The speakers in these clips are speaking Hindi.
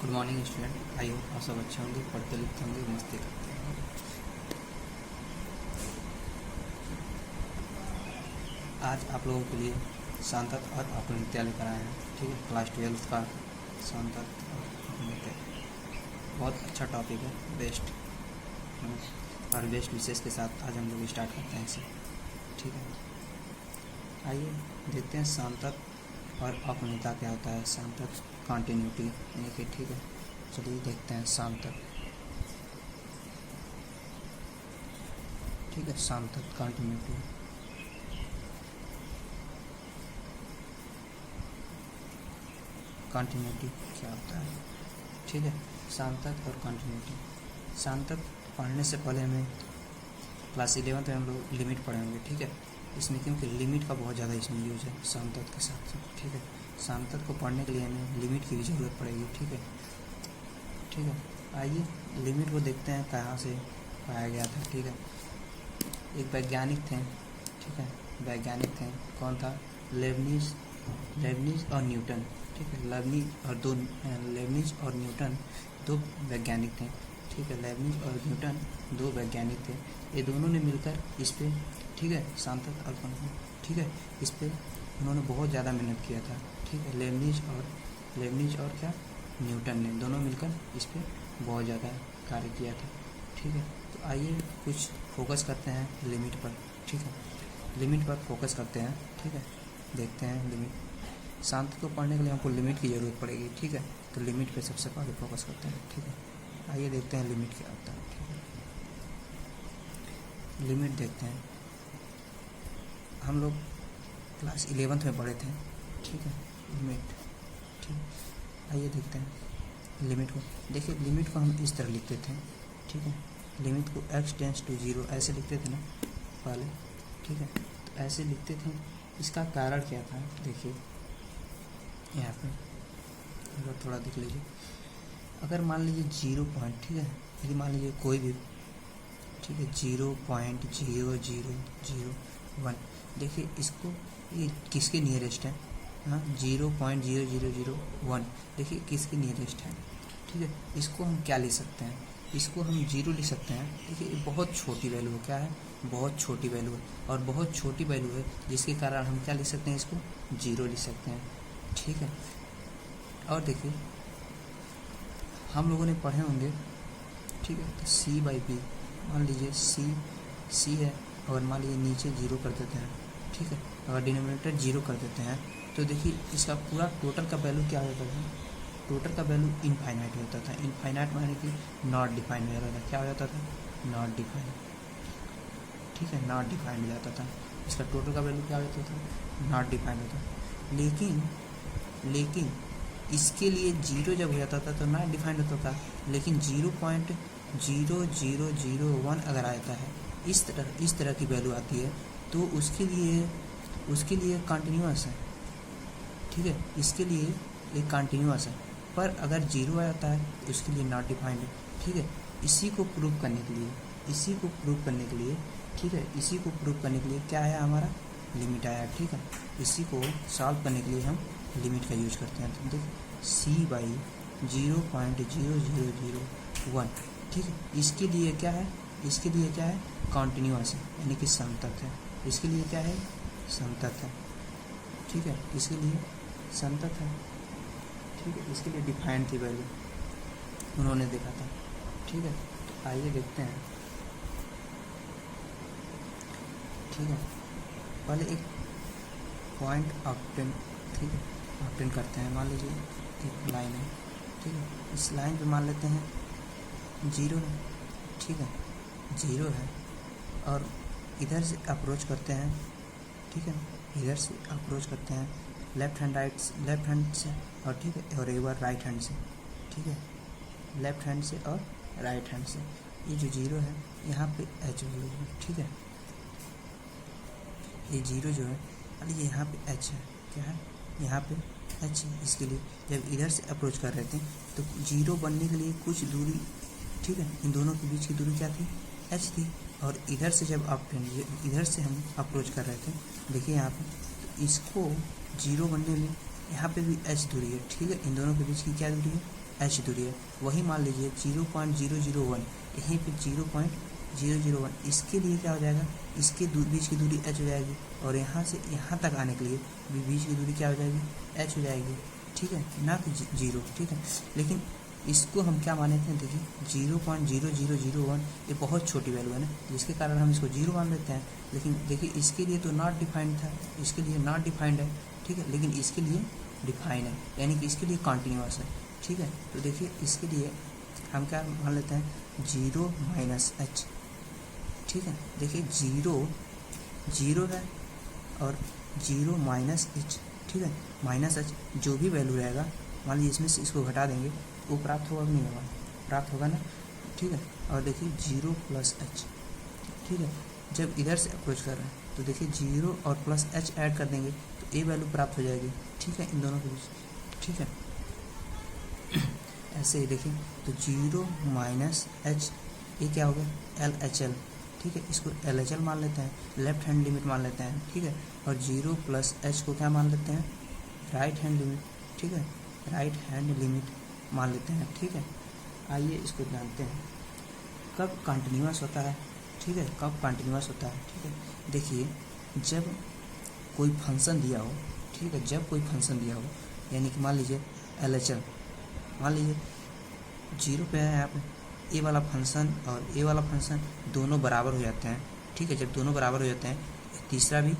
Good morning student. I hope आप सब अच्छे होंगे, पढ़ते लिखते होंगे, मस्ती करते होंगे। आज आप लोगों के लिए सांतत और अपनृत्य लेकर आए हैं। ठीक है, क्लास 12 का सांतत और अपनृत्य बहुत अच्छा टॉपिक है। बेस्ट और बेस्ट विशेष के साथ आज हम लोग स्टार्ट करते हैं इसे। ठीक है, आइए देखते हैं सांतत और अपनृत्य क्या होता है। सांतत कॉन्टिन्यूटी यानी कि, ठीक है, चलिए देखते हैं सांतत। ठीक है, सांतत कॉन्टिन्यूटी। कॉन्टिन्यूटी क्या होता है? ठीक है, सांतत और कॉन्टिन्यूटी। सांतत पढ़ने से पहले हमें क्लास 11 में हम लोग लिमिट पढ़े होंगे। ठीक है, इसमें क्योंकि लिमिट का बहुत ज़्यादा इसमें यूज है सांतत के साथ साथ। ठीक है, सांतत को पढ़ने के लिए हमें लिमिट की भी ज़रूरत पड़ेगी। ठीक है, ठीक है, आइए लिमिट को देखते हैं कहाँ से पाया गया था। ठीक है, एक वैज्ञानिक थे। ठीक है, वैज्ञानिक थे, कौन था? लेबनिज और न्यूटन। ठीक है, लेबनिज और न्यूटन दो वैज्ञानिक थे। ठीक है, लेबनिज और न्यूटन दो वैज्ञानिक थे। ये दोनों ने मिलकर इस पे, ठीक है, सांतत और ठीक है, इस पे उन्होंने बहुत ज़्यादा मेहनत किया था। ठीक है, लेबनिज और क्या, न्यूटन ने दोनों मिलकर इस पे बहुत ज़्यादा कार्य किया था। ठीक है, तो आइए कुछ फोकस करते हैं लिमिट पर। ठीक है, लिमिट पर फोकस करते हैं। ठीक है, देखते हैं लिमिट। सांतत को पढ़ने के लिए हमको लिमिट की ज़रूरत पड़ेगी। ठीक है, तो लिमिट पे सबसे पहले फोकस करते हैं। ठीक है, आइए देखते हैं लिमिट क्या होता है। ठीक है, लिमिट देखते हैं। हम लोग क्लास 11 में पढ़े थे। ठीक है, लिमिट। ठीक, आइए देखते हैं लिमिट को। देखिए, लिमिट को हम इस तरह लिखते थे। ठीक है, लिमिट को x टेंड्स टू 0 ऐसे लिखते थे ना पहले। ठीक है, तो ऐसे लिखते थे। इसका कारण क्या था? देखिए यहाँ पे अगर थोड़ा देख लीजिए, अगर मान लीजिए 0 पॉइंट, ठीक है, यदि मान लीजिए कोई भी, ठीक है, 0.0001, देखिए इसको, ये किसके नियरेस्ट है? हाँ, 0.0001, देखिए किसके नियरेस्ट है। ठीक है, इसको हम क्या ले सकते हैं? इसको हम 0 लिख सकते हैं। देखिए ये बहुत छोटी वैल्यू है। क्या है? बहुत छोटी वैल्यू है, और बहुत छोटी वैल्यू है जिसके कारण हम क्या लिख सकते हैं? इसको 0 लिख सकते हैं। ठीक है, और देखिए हम लोगों ने पढ़े होंगे, ठीक है, तो C/B, मान लीजिए C है, और मान लीजिए नीचे 0 कर देते हैं। ठीक है, अगर डिनोमिनेटर 0 कर देते हैं तो देखिए इसका पूरा टोटल का वैल्यू क्या होता था? टोटल का वैल्यू इनफाइनाइट होता था। इनफाइनाइट माने कि नॉट डिफाइंड हो जाता था। क्या हो जाता था? Not defined. ठीक है, नॉट डिफाइंड हो जाता था। इसका टोटल का वैल्यू क्या हो जाता था? नॉट डिफाइंड होता। लेकिन इसके लिए 0 जब हो जाता था तो नॉट डिफाइंड होता था। लेकिन 0.0001 अगर आता है, इस तरह की वैल्यू आती है, तो उसके लिए कंटिन्यूअस है। ठीक है, इसके लिए एक कंटिन्यूअस है। पर अगर 0 आता है तो उसके लिए नॉट डिफाइंड है। ठीक है, इसी को प्रूव करने के लिए, ठीक है, इसी को प्रूव करने के लिए क्या आया? हमारा लिमिट आया। ठीक है, इसी को सॉल्व करने के लिए हम लिमिट का यूज करते हैं। तो देखिए C/0.0001, ठीक है, इसके लिए क्या है? कंटिन्यूअस है, यानी कि संतत है। इसके लिए क्या है? संतत है। ठीक है, इसके लिए संतत है। ठीक है, इसके लिए डिफाइंड थी वैल्यू, उन्होंने देखा था। ठीक है, तो आइए देखते हैं। ठीक है, पहले एक पॉइंट ऑब्टेन, ठीक है, ऑब्टेन करते हैं। मान लीजिए एक लाइन है। ठीक है, इस लाइन पे मान लेते हैं 0 है। ठीक है, 0 है, और इधर से अप्रोच करते हैं। ठीक है, इधर से अप्रोच करते हैं लेफ्ट हैंड से, और ठीक है, और एक बार राइट हैंड से। ठीक है, लेफ्ट हैंड से और राइट हैंड से। ये जो 0 है यहाँ पे H हो जाएगी। ठीक है, ये 0 जो है, अरे ये यहाँ पे H है। क्या है? यहाँ पे H है। इसके लिए जब इधर से अप्रोच कर रहे थे तो 0 बनने के लिए कुछ दूरी, ठीक है, इन दोनों के बीच की दूरी क्या थी? H थी। और इधर से जब इधर से हम अप्रोच कर रहे थे, देखिए यहाँ पे, तो इसको 0 बनने में यहाँ पे भी H दूरी है। ठीक है, इन दोनों के बीच की क्या दूरी है? एच दूरी है, वही मान लीजिए 0.001, यहीं पे 0.001, इसके लिए क्या हो जाएगा, इसके बीच की दूरी एच हो जाएगी, और यहाँ से यहाँ तक आने के लिए बीच की दूरी क्या हो जाएगी, एच हो जाएगी, ठीक है, ना कि 0, ठीक है। लेकिन इसको हम क्या माने थे, देखिए 0.0001 ये बहुत छोटी वैल्यू है ना, जिसके कारण हम इसको 0 मान लेते हैं। लेकिन देखिए इसके लिए तो नॉट डिफाइंड था, इसके लिए नॉट डिफाइंड है, ठीक है, लेकिन इसके लिए डिफाइन है, यानी कि इसके लिए कॉन्टिन्यूअस है, ठीक है। तो देखिए इसके लिए हम क्या मान लेते हैं, 0 माइनस एच, ठीक है। देखिए 0 है और 0 माइनस एच, ठीक है, माइनस एच जो भी वैल्यू रहेगा, मान लीजिए इसमें से इसको घटा देंगे वो प्राप्त होगा कि नहीं होगा, प्राप्त होगा ना, ठीक है। और देखिए 0 प्लस एच, ठीक है, जब इधर से अप्रोच कर रहे हैं तो देखिए 0 और प्लस एच ऐड कर देंगे तो ए वैल्यू प्राप्त हो जाएगी, ठीक है, इन दोनों के बीच, ठीक है। ऐसे ही देखिए तो 0 माइनस एच ये क्या हो गया, एल एच एल, ठीक है, इसको एल एच एल मान लेते हैं, लेफ्ट हैंड लिमिट मान लेते हैं, ठीक है। और 0 प्लस एच को क्या मान लेते हैं, राइट हैंड लिमिट, ठीक है, राइट हैंड लिमिट मान लेते हैं, ठीक है। आइए इसको जानते हैं कब कंटिन्यूअस होता है, ठीक है, कब कंटिन्यूअस होता है, ठीक है। देखिए जब कोई फंक्शन दिया हो, ठीक है, जब कोई फंक्शन दिया हो, यानी कि मान लीजिए एल एच एल, मान लीजिए 0 पे है, यहाँ पे ए वाला फंक्शन और ए वाला फंक्शन दोनों बराबर हो जाते हैं, ठीक है। जब दोनों बराबर हो जाते हैं तीसरा भी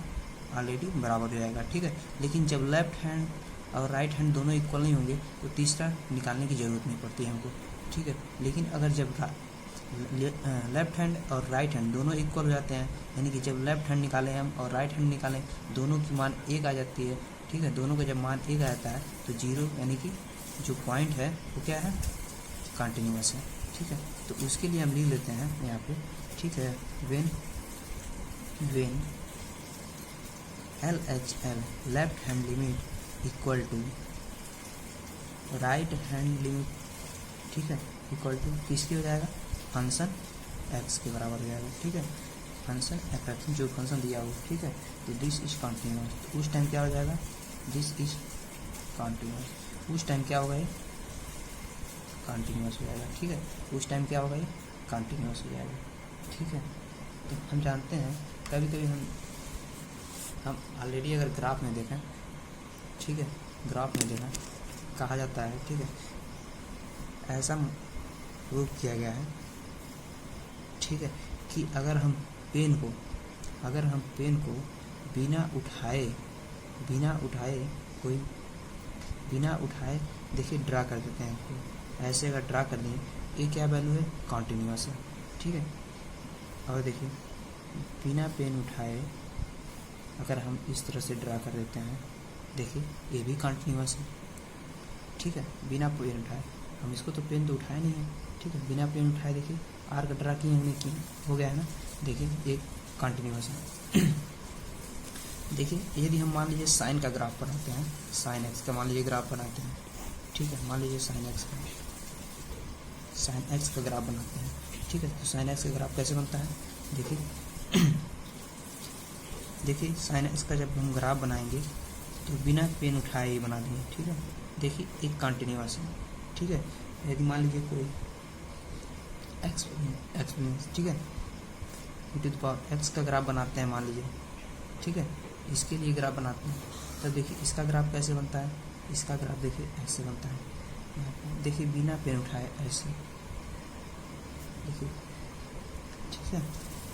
ऑलरेडी बराबर हो जाएगा, ठीक है। लेकिन जब लेफ्ट हैंड और राइट हैंड दोनों इक्वल नहीं होंगे तो तीसरा निकालने की ज़रूरत नहीं पड़ती है हमको, ठीक है। लेकिन अगर जब लेफ्ट हैंड और राइट हैंड दोनों इक्वल हो जाते हैं, यानी कि जब लेफ्ट हैंड निकालें हम और राइट हैंड निकालें, दोनों की मान 1 आ जाती है, ठीक है। दोनों का जब मान 1 आ जाता है तो 0 यानी कि जो पॉइंट है वो क्या है, कंटिन्यूअस है, ठीक है। तो उसके लिए हम लिख लेते हैं यहाँ पे, ठीक है, when L H L left hand limit equal to right hand limit, ठीक है, इक्वल टू किसकी हो जाएगा, फंक्शन एक्स के बराबर हो जाएगा, ठीक है, फंक्शन एफ जो फंक्शन दिया हो, ठीक है। तो दिस इज कॉन्टिन्यूअस, तो उस टाइम क्या हो जाएगा, दिस इज कॉन्टिन्यूअस, उस टाइम क्या होगा, ये कंटिन्यूअस हो जाएगा, ठीक है। उस टाइम क्या होगा, ये कंटिन्यूअस हो जाएगा, ठीक है। तो हम जानते हैं कभी कभी हम ऑलरेडी अगर ग्राफ में देखें, ठीक है, ग्राफ में देखें कहा जाता है, ठीक है, ऐसा प्रूव किया गया है, ठीक है, कि अगर हम पेन को बिना उठाए देखिए ड्रा कर देते हैं, ऐसे अगर ड्रा कर दें, ये क्या वैल्यू है, कॉन्टिन्यूअस है, ठीक है। और देखिए बिना पेन उठाए अगर हम इस तरह से ड्रा कर देते हैं, देखिए ये भी कंटिन्यूअस है, ठीक है, बिना पेन उठाए, हम इसको तो पेन तो उठाए नहीं है, ठीक है, बिना पेन उठाए देखिए आर्क ड्रा किए हमने, की हो गया है ना, देखिए ये कंटिन्यूअस है। देखिए यदि हम मान लीजिए साइन का ग्राफ बनाते हैं, साइन एक्स का मान लीजिए ग्राफ बनाते हैं, ठीक है, मान लीजिए साइन एक्स का ग्राफ बनाते हैं, ठीक है। तो साइन एक्स का ग्राफ कैसे बनता है, देखिए साइन एक्स का जब हम ग्राफ बनाएंगे तो बिना पेन उठाए ही बना देंगे, ठीक है। देखिए एक कंटिन्यूअस है, ठीक है। यदि मान लीजिए कोई एक्सपोनेंस, ठीक है, एक्स का ग्राफ बनाते हैं मान लीजिए, ठीक है, इसके लिए ग्राफ बनाते हैं, तब देखिए इसका ग्राफ कैसे बनता है, इसका ग्राफ देखिए ऐसे बनता है, देखिए बिना पेन उठाए ऐसे, देखिए, ठीक है,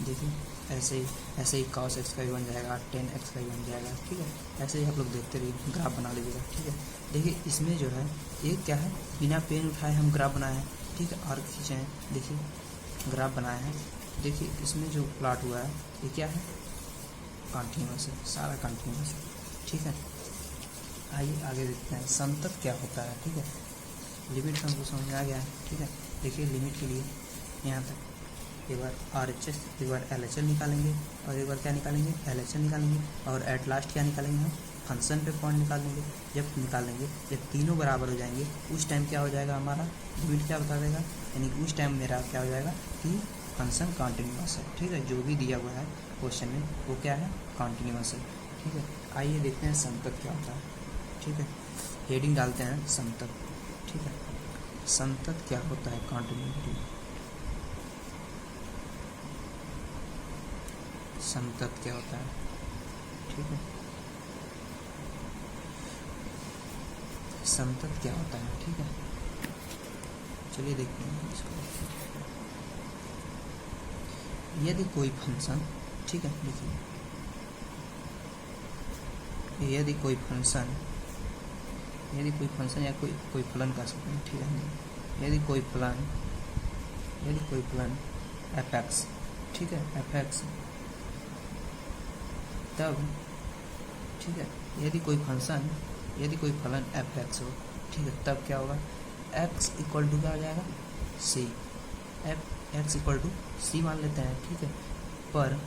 देखिए ऐसे ही cos x का भी बन जाएगा, tan x का भी बन जाएगा, ठीक है। ऐसे ही आप लोग देखते रहिए, ग्राफ बना लीजिएगा, ठीक है। देखिए इसमें जो है ये क्या है, बिना पेन उठाए हम ग्राफ बनाए हैं, ठीक है, और खींचे हैं, देखिए ग्राफ बनाए हैं, देखिए इसमें जो प्लॉट हुआ है ये क्या है, कंटिन्यूअस है, सारा कंटिन्यूअस है, ठीक है। आइए आगे देखते हैं संतत क्या होता है, ठीक है। लिमिट हमको समझ में आ गया है, ठीक है। देखिए लिमिट के लिए यहाँ तक एक बार RHS, एक बार LHL निकालेंगे और एक बार क्या निकालेंगे, LHL निकालेंगे, और एट लास्ट क्या निकालेंगे, हम फंक्शन पे पॉइंट निकालेंगे। जब निकालेंगे, जब तीनों बराबर हो जाएंगे उस टाइम क्या हो जाएगा, हमारा लिमिट क्या बता देगा, यानी कि उस टाइम मेरा क्या हो जाएगा कि फंक्शन कंटिन्यूअस है, ठीक है। जो भी दिया हुआ है क्वेश्चन में वो क्या है, कंटिन्यूअस है, ठीक है। आइए देखते हैं संतत क्या होता है, ठीक है। हेडिंग डालते हैं संतत, ठीक है। संतत क्या होता है? कॉन्टिन्यूटी। संतत क्या होता है? ठीक है, संतत क्या होता है? ठीक है, चलिए देखते हैं इसको। यदि कोई फंक्शन, ठीक है, देखिए, यदि कोई फंक्शन या कोई फलन कर सकते हैं, ठीक है, यदि कोई फलन f(x), ठीक है, f(x), तब, ठीक है, यदि कोई फलन f(x) हो, ठीक है, तब क्या होगा? x इक्वल टू क्या हो जाएगा? c। x equal to c मान लेते हैं, ठीक है, पर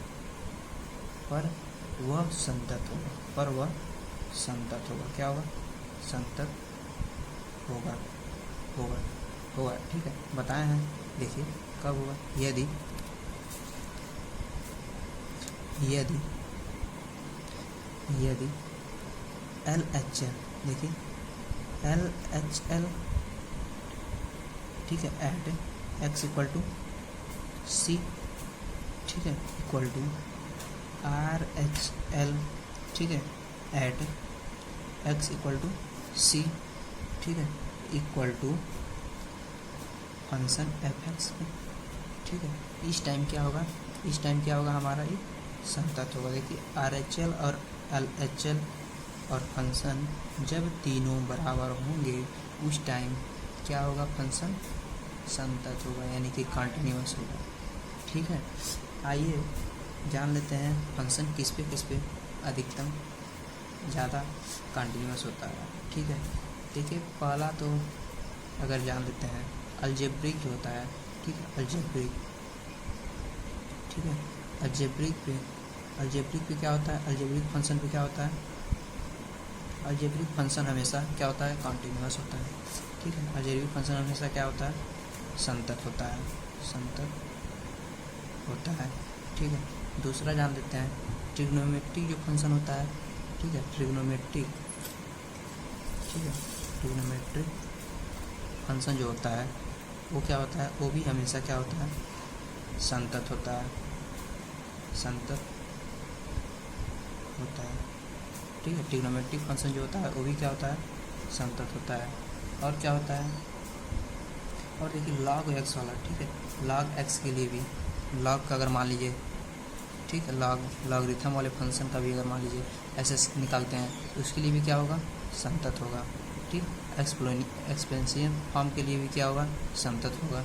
वह संतत होगा, क्या होगा? संतत होगा, ठीक है, बताए हैं। देखिए कब होगा? यदि LHL, देखिए LHL, ठीक है, at x equal to c, ठीक है, इक्वल टू RHL, ठीक है, at x equal to c, ठीक है, इक्वल टू फंक्शन f(x), ठीक है। इस टाइम क्या होगा? हमारा ये संतत होगा। देखिए RHL और LHL और फंक्शन जब तीनों बराबर होंगे उस टाइम क्या होगा? फंक्शन संतत होगा, यानी कि कंटिन्यूअस होगा, ठीक है। आइए जान लेते हैं फंक्शन किस पे अधिकतम ज़्यादा कंटिन्यूअस होता है, ठीक है। देखिए पहला तो अगर जान लेते हैं अलजेब्रिक जो होता है, ठीक है, अलजेब्रिक, ठीक है, अलजेब्रिक पे क्या होता है? अलजेब्रिक फंक्शन पे क्या होता है? अलजेब्रिक फंक्शन हमेशा क्या होता है? कंटिन्यूअस होता है, ठीक है। अलजेब्रिक फंक्शन हमेशा क्या होता है? संतत होता है, ठीक है। दूसरा जान लेते हैं ट्रिग्नोमेट्रिक जो फंक्शन होता है, ठीक है, ट्रिग्नोमेट्रिक फंक्शन जो होता है वो क्या होता है? वो भी हमेशा क्या होता है? संतत होता है, ठीक है। ट्रिग्नोमेट्रिक फंक्शन जो होता है वो भी क्या होता है? संतत होता है। और क्या होता है? और देखिए log x वाला, ठीक है, log x के लिए भी, log का अगर मान लीजिए, ठीक है, लॉगरिथम वाले फंक्शन का भी अगर मान लीजिए ऐसे निकालते हैं तो उसके लिए भी क्या होगा? संतत होगा, ठीक। एक्सपेंसियन फॉर्म के लिए भी क्या होगा? संतत होगा,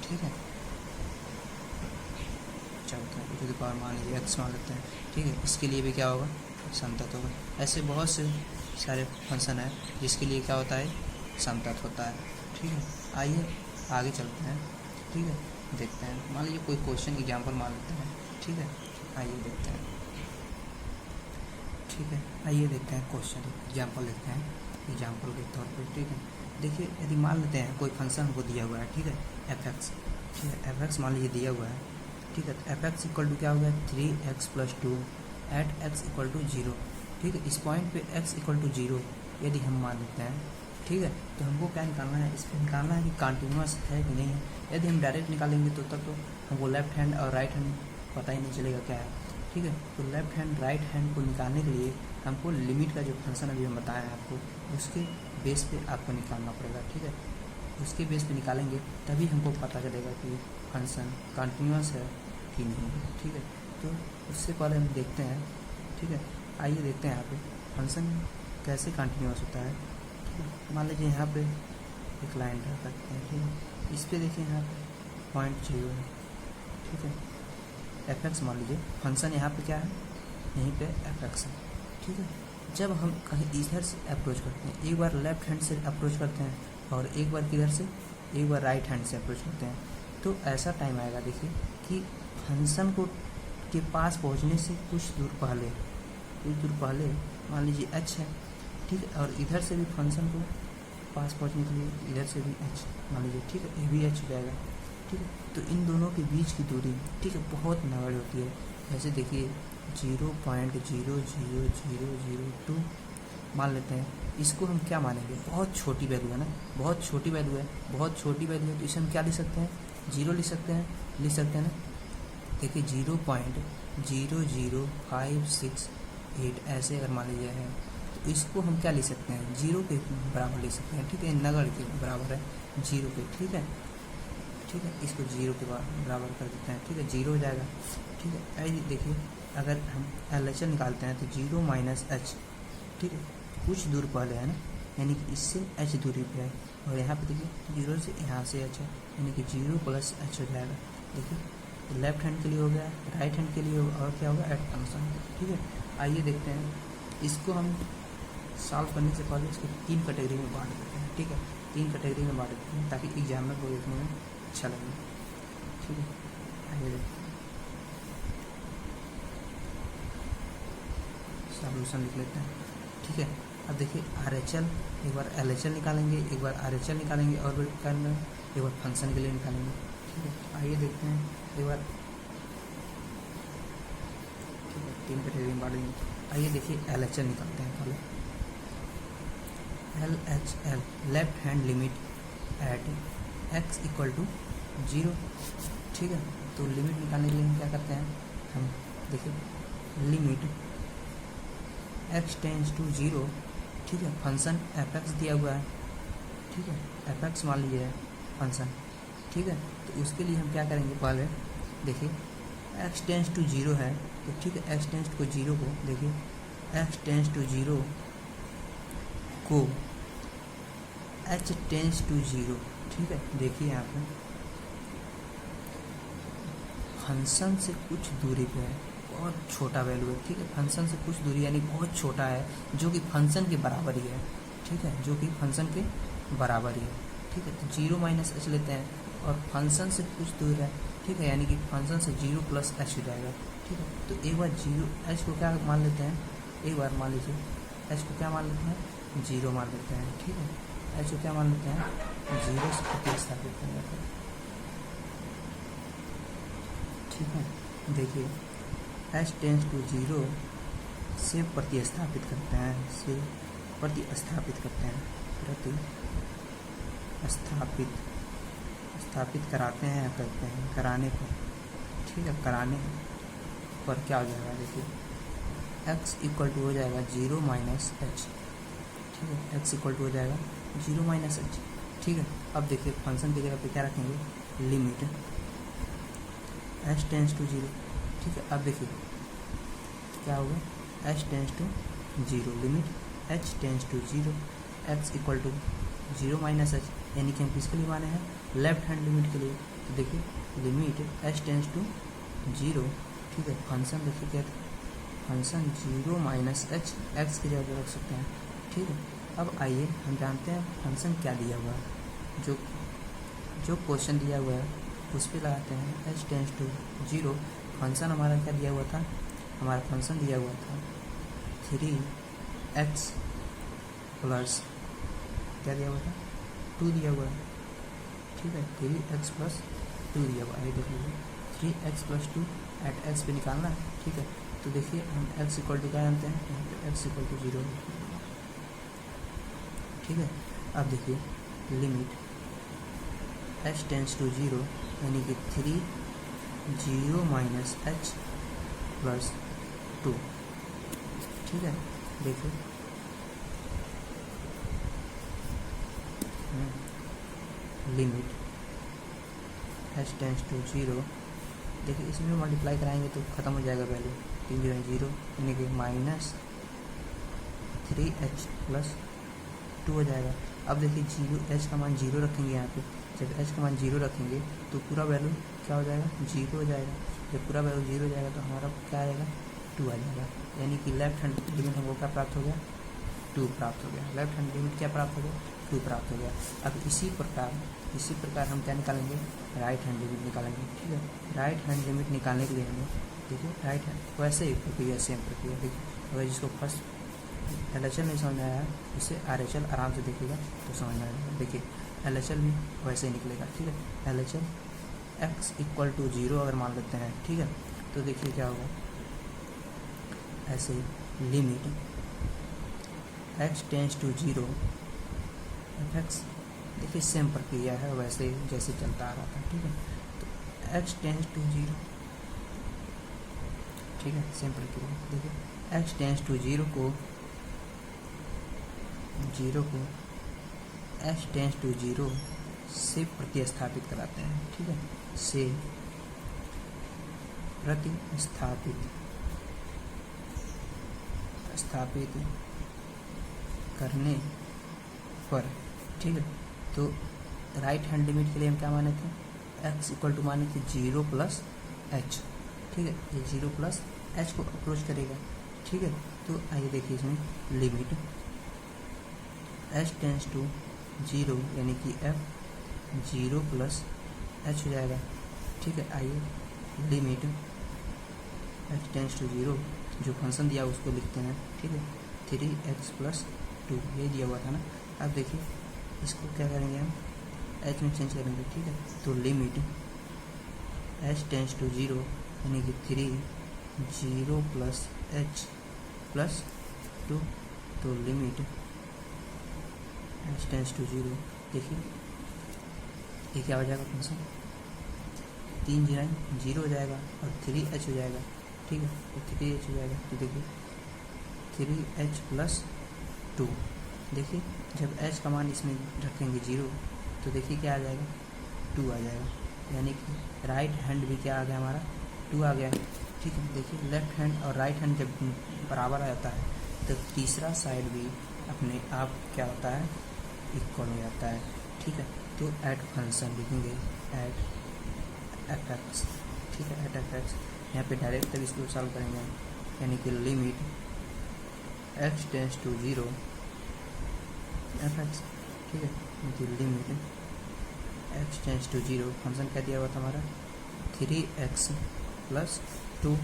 ठीक है। चलते हैं टू द पावर मान लीजिए x मान लेते हैं, ठीक है, इसके लिए भी क्या होगा? संतत होगा। ऐसे बहुत से सारे फंक्शन हैं जिसके लिए क्या होता है? संतत होता है, ठीक है। आइए आगे चलते हैं, ठीक है, देखते हैं। मान लीजिए कोई क्वेश्चन एग्जाम्पल मान लेते हैं, ठीक है, आइए देखते हैं, ठीक है, आइए देखते हैं क्वेश्चन एग्जाम्पल देखते हैं, एग्जाम्पल के तौर पे, ठीक है। देखिए यदि मान लेते हैं कोई फंक्शन हमको दिया हुआ है, ठीक है, f(x), ठीक है, f(x) मान लीजिए दिया हुआ है, ठीक है, तो f(x) इक्वल टू क्या होगा? 3x + 2 eight x equal to 0, ठीक है। इस पॉइंट पे x इक्वल टू 0 यदि हम मान लेते हैं, ठीक है, तो हमको क्या निकालना है? इस पर निकालना है कि कंटिन्यूअस है कि नहीं है। यदि हम डायरेक्ट निकालेंगे तो तब तो हमको लेफ्ट हैंड और राइट हैंड पता ही नहीं चलेगा क्या है, ठीक है। तो लेफ्ट हैंड राइट हैंड को निकालने के लिए हमको लिमिट का जो फंक्शन अभी हम बताया है आपको, उसके बेस पे आपको निकालना पड़ेगा, ठीक है। उसके बेस पे निकालेंगे तभी हमको पता चलेगा कि फंक्शन कंटिन्यूअस है कि नहीं है, ठीक है। तो उससे पहले हम देखते हैं, ठीक है, आइए देखते हैं यहाँ पे फंक्शन कैसे कंटिन्यूअस होता है, ठीक है। मान लीजिए यहाँ पे एक लाइन ड्रा करते हैं, ठीक है, इस पर देखिए यहाँ पे 0.0 है, ठीक है, f(x) मान लीजिए फंक्शन यहाँ पे क्या है? यहीं पे f(x) है, ठीक है। जब हम कहीं इधर से अप्रोच करते हैं, एक बार लेफ्ट हैंड से अप्रोच करते हैं और एक बार किधर से? एक बार राइट हैंड से अप्रोच करते हैं, तो ऐसा टाइम आएगा देखिए कि फंक्शन को के पास पहुंचने से कुछ दूर पहले मान लीजिए h है, ठीक है, और इधर से भी फंक्शन को पास पहुंचने के लिए इधर से भी h मान लीजिए, ठीक है, ये भी h जाएगा, ठीक है। तो इन दोनों के बीच की दूरी, ठीक है, बहुत नगण्य होती है। जैसे देखिए 0.00002 मान लेते हैं, इसको हम क्या मानेंगे, बहुत छोटी वैल्यू है ना, बहुत छोटी वैल्यू है, बहुत छोटी वैल्यू है, तो इसे हम क्या लिख सकते हैं, 0 लिख सकते हैं ना। देखिए 0.00568 ऐसे अगर मान लीजिए है, तो इसको हम क्या लिख सकते हैं, 0 के बराबर लिख सकते हैं, ठीक है, नगड़ के बराबर है 0 के, ठीक है, इसको 0 के बराबर कर देते हैं, ठीक है, 0 हो जाएगा, ठीक है। ऐसे देखिए अगर हम LHS निकालते हैं तो 0 माइनस एच, ठीक है, कुछ दूर पहले है ना, यानी कि इससे h दूरी पे है, और यहाँ पे देखिए 0 से यहाँ से h है, यानी कि 0 प्लस h हो जाएगा। देखिए लेफ्ट हैंड के लिए हो गया, राइट हैंड के लिए होगा, और क्या होगा, एट फंक्शन, ठीक है। आइए देखते हैं, इसको हम सॉल्व करने से पहले इसको 3 कैटेगरी में बांट देते हैं, ठीक है, 3 कैटेगरी में बांट देते हैं ताकि एग्जामिनर को देखने में अच्छा लगे, ठीक है। आइए देखते हैं, सॉल्यूशन लिख लेते हैं, ठीक है। अब देखिए RHL, एक बार LHL निकालेंगे, एक बार RHL निकालेंगे, और एक बार फंक्शन के लिए निकालेंगे, ठीक है। आइए देखते हैं एक बार, ठीक है, 3 कैटेगरी में बांट देंगे। आइए देखिए LHL निकालते हैं पहले। LHL left hand limit at x equal to 0, ठीक है। तो लिमिट निकालने के लिए हम क्या करते हैं, हम देखिए लिमिट x टेंस टू 0, ठीक है, फंक्शन fx दिया हुआ है, ठीक है, fx मान लीजिए फंक्शन, ठीक है। तो उसके लिए हम क्या करेंगे, पहले देखिए x टेंस टू 0 है, तो ठीक है, x टेंस टू 0 को देखिए, x टेंस टू 0 को h टेंस टू 0, ठीक है। देखिए यहाँ पे फंक्शन से कुछ दूरी पे है, बहुत छोटा वैल्यू है, ठीक है, फंक्शन से कुछ दूरी यानी बहुत छोटा है, जो कि फंक्शन के बराबर ही है, ठीक है, जो कि फंक्शन के बराबर ही है, ठीक है। तो 0 माइनस एच लेते हैं, और फंक्शन से कुछ दूर है, ठीक है, यानी कि फंक्शन से 0 प्लस एच हो जाएगा, ठीक है। तो एक बार 0 एच को क्या मान लेते हैं, एक बार मान लीजिए एच को क्या मान लेते हैं, 0 मान लेते हैं, ठीक है, एच को क्या मान लेते हैं, 0 से प्रतिस्थापित कर लेते हैं, ठीक है। देखिए h टेंस टू 0 से प्रतिस्थापित करते हैं, स्थापित कराते हैं, करते हैं, कराने पर, ठीक है, कराने पर क्या हो जाएगा, देखिए x इक्वल टू हो जाएगा 0 माइनस एच, ठीक है, x इक्वल टू हो जाएगा 0 माइनस एच, ठीक है। अब देखिए फंक्शन की जगह पे क्या रखेंगे, लिमिट h टेंस टू 0, ठीक है। अब देखिए क्या होगा, h tends to 0, limit h tends to 0, x equal to 0 minus H, यानी कि हम किसके लिए माने हैं, लेफ्ट हैंड लिमिट के लिए। तो देखिए लिमिट h टेंस टू 0, ठीक है, फंक्शन देखिए क्या था, फंक्शन 0 माइनस एच, एक्स की जगह रख सकते हैं, ठीक है। अब आइए हम जानते हैं फंक्शन क्या दिया हुआ है, जो क्वेश्चन दिया हुआ है उस पर लगाते हैं, h टेंस टू 0, फंक्शन हमारा क्या दिया हुआ था, हमारा फंक्शन दिया हुआ था 3x प्लस क्या दिया हुआ था, 2 दिया हुआ है, ठीक है, 3x प्लस 2 दिया हुआ है, देखिए 3x प्लस 2 एट x पे निकालना है, ठीक है। तो देखिए हम x इक्वल टू क्या जानते हैं, यहाँ पे x इक्वल टू 0, ठीक है। अब देखिए लिमिट h टेंस टू 0, यानी कि 0 माइनस एच प्लस 2, ठीक है। देखिए लिमिट h टेंस टू 0, देखिए इसमें मल्टीप्लाई कराएंगे तो ख़त्म हो जाएगा वैल्यू, 3 0 यानी कि माइनस 3h प्लस 2 हो जाएगा। अब देखिए 0 h का मान 0 रखेंगे, यहाँ पे जब h का मान 0 रखेंगे तो पूरा वैल्यू क्या हो जाएगा, 0 हो जाएगा। जब पूरा वैल्यू 0 हो जाएगा तो हमारा क्या आएगा, 2 आ जाएगा, यानी कि लेफ्ट हैंड लिमिट हमको क्या प्राप्त हो गया, 2 प्राप्त हो गया, लेफ्ट हैंड लिमिट क्या प्राप्त हो गया, 2 प्राप्त हो गया। अब इसी प्रकार हम क्या निकालेंगे, राइट हैंड लिमिट निकालेंगे, ठीक है। राइट हैंड लिमिट निकालने के लिए हमें देखिए राइट हैंड वैसे ही प्रक्रिया, सेम प्रक्रिया, देखिए अगर जिसको फर्स्ट LHL नहीं समझ में आया उससे RHL आराम से देखिएगा तो समझ में आएगा। देखिए LHL भी वैसे ही निकलेगा, ठीक है। LHL x इक्वल टू 0 अगर मान लेते हैं, ठीक है, तो देखिए क्या होगा, ऐसे ही limit x tends to 0 F x, देखिए सेम प्रक्रिया है वैसे जैसे चलता आ रहा था, ठीक है। तो x टेंस टू 0, ठीक है, सेम प्रक्रिया। देखिए x टेंस टू 0 को x टेंस टू 0 से प्रतिस्थापित कराते हैं, ठीक है, से स्थापित करने पर, ठीक है। तो राइट हैंड लिमिट के लिए हम क्या माने थे, x इक्वल टू माने थे 0 प्लस एच, ठीक है, ये 0 प्लस एच को अप्रोच करेगा, ठीक है। तो आइए देखिए इसमें लिमिट h टेंस टू 0 यानी कि f 0 प्लस एच हो जाएगा, ठीक है। आइए लिमिट h टेंस टू 0 जो फंक्शन दिया उसको लिखते हैं, ठीक है, 3x प्लस 2 ये दिया हुआ था ना। अब देखिए इसको क्या करेंगे हम, h में चेंज करेंगे, ठीक है। तो लिमिट h टेंस टू 0 यानी कि 3 0 प्लस h प्लस 2, तो लिमिट h टेंस टू 0, देखिए ये क्या हो जाएगा फंक्शन, 3 0 हो जाएगा और 3h हो जाएगा, ठीक है, तो 3h हो जाएगा। तो देखिए 3h प्लस 2, देखिए जब h का मान इसमें रखेंगे 0 तो देखिए क्या आ जाएगा, 2 आ जाएगा, यानी कि राइट हैंड भी क्या आ गया हमारा, 2 आ गया, ठीक है। देखिए लेफ्ट हैंड और राइट हैंड जब बराबर आ जाता है तो तीसरा साइड भी अपने आप क्या होता है, इक्वल हो जाता है, ठीक है। तो ऐड फंक्शन लिखेंगे, ऐड एफ एक्स, ठीक है, ऐड एफ एक्स, यहाँ पे डायरेक्ट तक इसको सॉल्व करेंगे, यानी कि limit x tends to 0 F X, ठीक है, limit x tends to 0, function क्या दिया हुआ था हमारा 3x प्लस 2,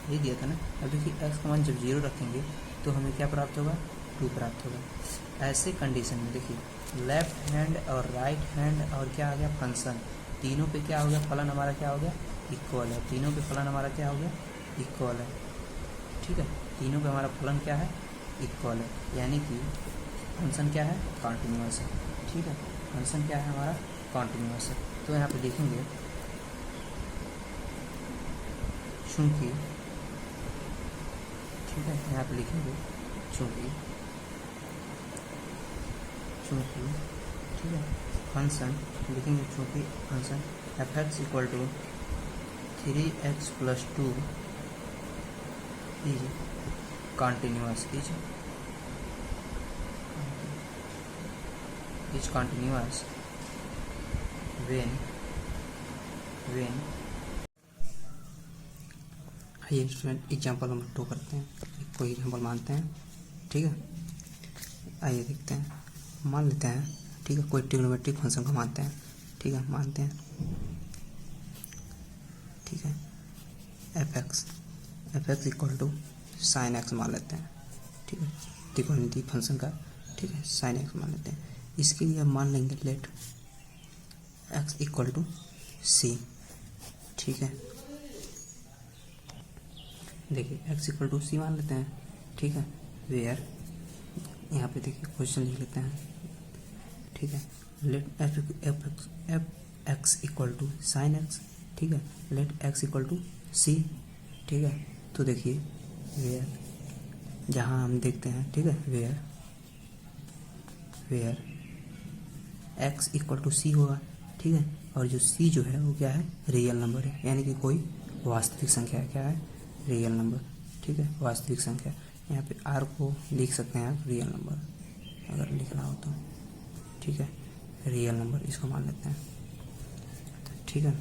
ये दिया था ना। अब देखिए x का मान जब 0 रखेंगे तो हमें क्या प्राप्त होगा, 2 प्राप्त होगा। ऐसे कंडीशन में देखिए लेफ्ट हैंड और राइट हैंड और क्या आ गया फंक्शन, तीनों पे क्या हो गया, फलन हमारा क्या हो गया, इक्वल है, तीनों पे फलन हमारा क्या हो गया, इक्वल है, ठीक है, तीनों पे हमारा फलन क्या है, इक्वल है, यानी कि फंक्शन क्या है, कॉन्टिन्यूअस है, ठीक है, फंक्शन क्या है हमारा, कॉन्टिन्यूअस है। तो यहाँ पे लिखेंगे चूँकि, ठीक है, यहाँ पे लिखेंगे चूँकि, ठीक है, फंक्शन लिखेंगे चूँकि function F X equal to 3x plus 2 is continuous, is continuous when आइए स्टूडेंट एग्जाम्पल हम ड्रॉ करते हैं, कोई एग्जाम्पल मानते हैं, ठीक है। आइए देखते हैं, मान लेते हैं, ठीक है, कोई ट्रिग्नोमेट्रिक फंक्शन को मानते हैं, ठीक है, मानते हैं, ठीक है, F X equal to sine X मान लेते हैं, ठीक है, त्रिकोणमितीय फंक्शन का, ठीक है, साइन एक्स मान लेते हैं। इसके लिए हम मान लेंगे late X equal to C, ठीक है, देखिए एक्स इक्वल टू सी मान लेते हैं, ठीक है, वेयर, यहाँ पे देखिए क्वेश्चन लिख लेते हैं, ठीक है, let F X equal to sine X, ठीक है, let X equal to C, ठीक है। तो देखिए वेयर, जहाँ हम देखते हैं, ठीक है, वेयर एक्स इक्वल टू सी होगा, ठीक है, और जो सी जो है वो क्या है, रियल नंबर है, यानी कि कोई वास्तविक संख्या है, क्या है, रियल नंबर, ठीक है, वास्तविक संख्या। यहाँ पे आर को लिख सकते हैं आप रियल नंबर अगर लिखना हो तो, ठीक है, रियल नंबर इसको मान लेते हैं, ठीक है।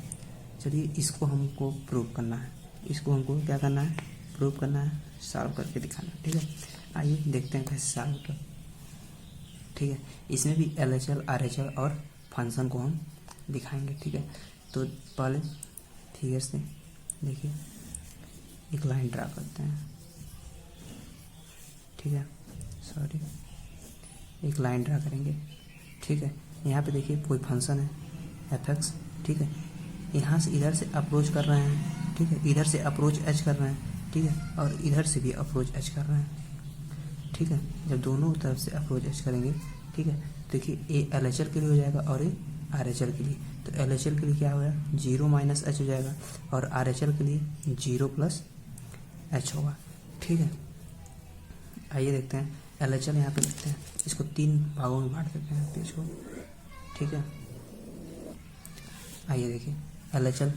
चलिए इसको हमको प्रूव करना है, इसको हमको क्या करना है, प्रूव करना है, सॉल्व करके दिखाना है, ठीक है। आइए देखते हैं कैसे सॉल्व कर, ठीक है। इसमें भी LHL RHL और फंक्शन को हम दिखाएंगे, ठीक है। तो पहले फिगर से देखिए एक लाइन ड्रा करते हैं, ठीक है, सॉरी, एक लाइन ड्रा करेंगे, ठीक है। यहाँ पे देखिए कोई फंक्शन है एफ एक्स, ठीक है, यहाँ से इधर से अप्रोच कर रहे हैं, ठीक है, इधर से अप्रोच एच कर रहे हैं, ठीक है, और इधर से भी अप्रोच एच कर रहे हैं, ठीक है। जब दोनों तरफ से अप्रोच एच करेंगे, ठीक है, देखिए ए LHL के लिए हो जाएगा और ए RHL के लिए। तो LHL के लिए क्या होगा, 0 माइनस एच हो जाएगा, और RHL के लिए 0 प्लस एच होगा, ठीक है। आइए देखते हैं LHL यहाँ पे लिखते हैं, इसको 3 भागों में बांट देते हैं पेज को, ठीक है। आइए देखिए LHL